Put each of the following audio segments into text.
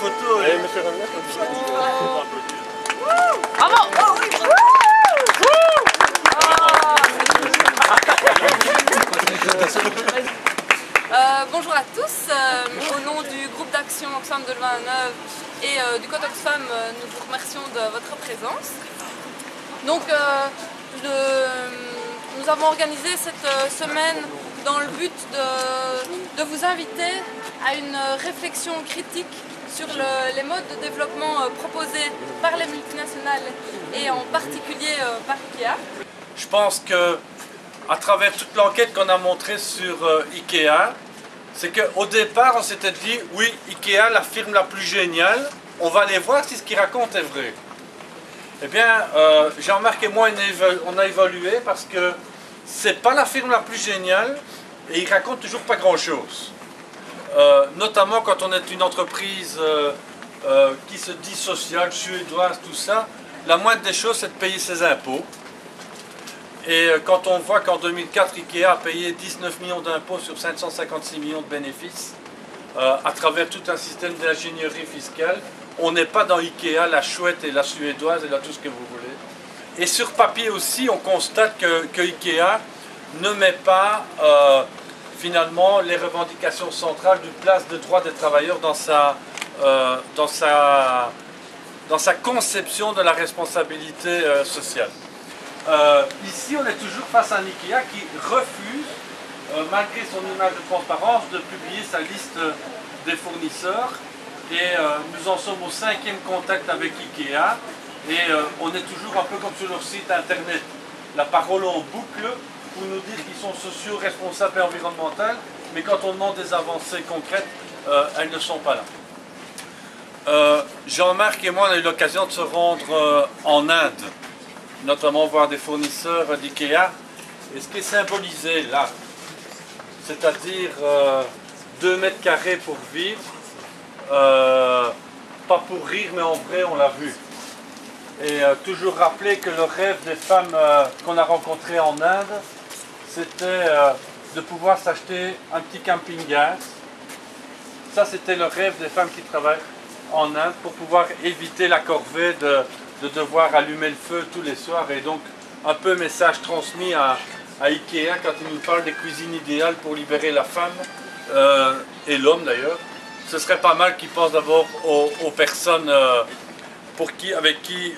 photo. Allez, monsieur Ramlet, Bravo! Bonjour à tous, au nom du groupe d'action Oxfam de Louvain-la-Neuve et du Code Oxfam, nous vous remercions de votre présence. Donc, nous avons organisé cette semaine dans le but de vous inviter à une réflexion critique sur les modes de développement proposés par les multinationales et en particulier par IKEA. Je pense que à travers toute l'enquête qu'on a montrée sur IKEA, c'est qu'au départ on s'était dit oui, IKEA, la firme la plus géniale, on va aller voir si ce qu'il raconte est vrai. Eh bien, Jean-Marc et moi on a évolué parce que c'est pas la firme la plus géniale et il raconte toujours pas grand-chose. Notamment quand on est une entreprise qui se dit sociale, suédoise, tout ça, la moindre des choses c'est de payer ses impôts. Et quand on voit qu'en 2004, IKEA a payé 19 millions d'impôts sur 556 millions de bénéfices, à travers tout un système d'ingénierie fiscale, on n'est pas dans IKEA, la chouette et la suédoise et là tout ce que vous voulez. Et sur papier aussi, on constate que IKEA ne met pas finalement les revendications centrales du place de droit des travailleurs dans sa conception de la responsabilité sociale. Ici, on est toujours face à un IKEA qui refuse, malgré son image de transparence, de publier sa liste des fournisseurs. Et nous en sommes au 5e contact avec IKEA. Et on est toujours un peu comme sur leur site internet. La parole en boucle pour nous dire qu'ils sont sociaux, responsables et environnementaux. Mais quand on demande des avancées concrètes, elles ne sont pas là. Jean-Marc et moi, on a eu l'occasion de se rendre en Inde, notamment voir des fournisseurs d'IKEA, et ce qui est symbolisé là, c'est-à-dire 2 mètres carrés pour vivre, pas pour rire, mais en vrai on l'a vu. Et toujours rappeler que le rêve des femmes qu'on a rencontrées en Inde, c'était de pouvoir s'acheter un petit camping-gaz. Ça c'était le rêve des femmes qui travaillent en Inde pour pouvoir éviter la corvée de devoir allumer le feu tous les soirs, et donc un peu message transmis à IKEA quand il nous parle des cuisines idéales pour libérer la femme et l'homme d'ailleurs. Ce serait pas mal qu'ils pensent d'abord aux personnes avec qui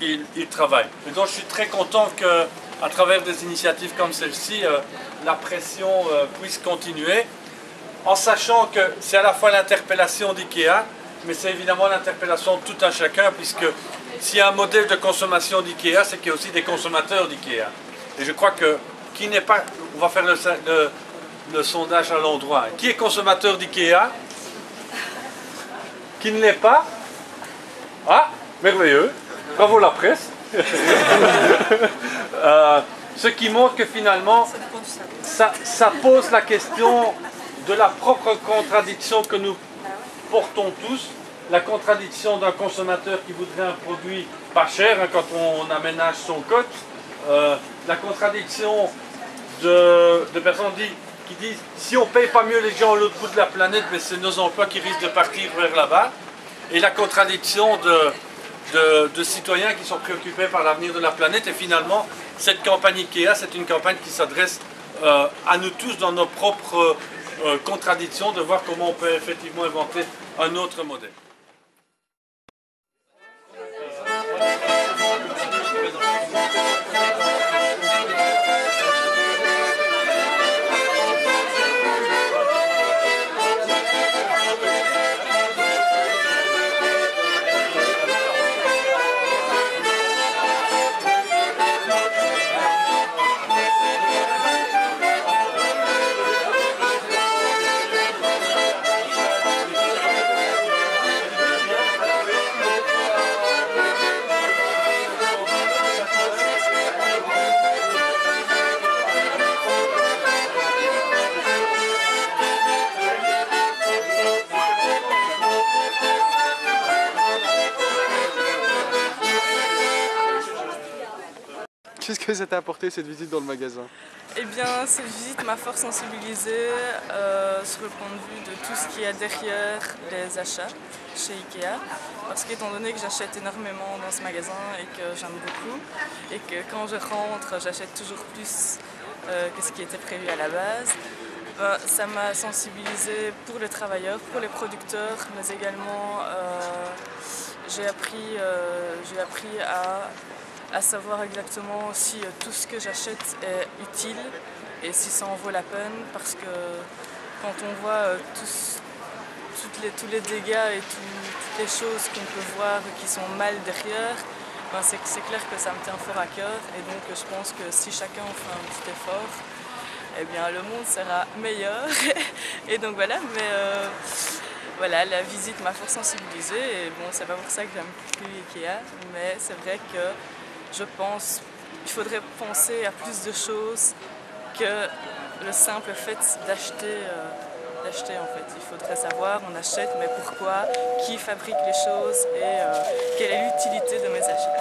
ils travaillent. Et donc je suis très content qu'à travers des initiatives comme celle-ci, la pression puisse continuer, en sachant que c'est à la fois l'interpellation d'IKEA, mais c'est évidemment l'interpellation de tout un chacun, puisque s'il y a un modèle de consommation d'IKEA, c'est qu'il y a aussi des consommateurs d'IKEA. Et je crois que qui n'est pas... On va faire le sondage à l'endroit. Qui est consommateur d'IKEA? Qui ne l'est pas? Ah, merveilleux. Bravo la presse. Ce qui montre que finalement, ça pose la question de la propre contradiction que nous portons tous. La contradiction d'un consommateur qui voudrait un produit pas cher quand on aménage son cote, la contradiction de personnes qui disent si on ne paye pas mieux les gens à l'autre bout de la planète, mais c'est nos emplois qui risquent de partir vers là-bas, et la contradiction de citoyens qui sont préoccupés par l'avenir de la planète. Et finalement, cette campagne IKEA, c'est une campagne qui s'adresse à nous tous dans nos propres contradictions, de voir comment on peut effectivement inventer un autre modèle. Qu'est-ce que ça t'a apporté cette visite dans le magasin? Eh bien, cette visite m'a fort sensibilisée sur le point de vue de tout ce qu'il y a derrière les achats chez Ikea. Parce qu'étant donné que j'achète énormément dans ce magasin et que j'aime beaucoup, et que quand je rentre, j'achète toujours plus que ce qui était prévu à la base, ça m'a sensibilisée pour les travailleurs, pour les producteurs, mais également j'ai appris à savoir exactement si tout ce que j'achète est utile et si ça en vaut la peine, parce que quand on voit tous les dégâts et toutes les choses qu'on peut voir qui sont mal derrière, c'est clair que ça me tient fort à cœur, et donc je pense que si chacun fait un petit effort, eh bien le monde sera meilleur. Et donc voilà, mais voilà, la visite m'a fort sensibilisée, et bon, c'est pas pour ça que j'aime plus Ikea, mais c'est vrai que je pense qu'il faudrait penser à plus de choses que le simple fait d'acheter en fait. Il faudrait savoir, on achète, mais pourquoi, qui fabrique les choses et quelle est l'utilité de mes achats.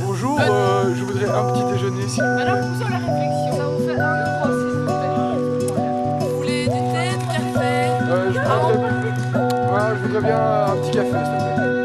Bonjour, je voudrais un petit déjeuner s'il vous plaît. Alors, vous la réflexion, ça vous fait 1 € s'il vous plaît. Vous voulez du thé, du café? Je voudrais bien un petit café s'il te plaît.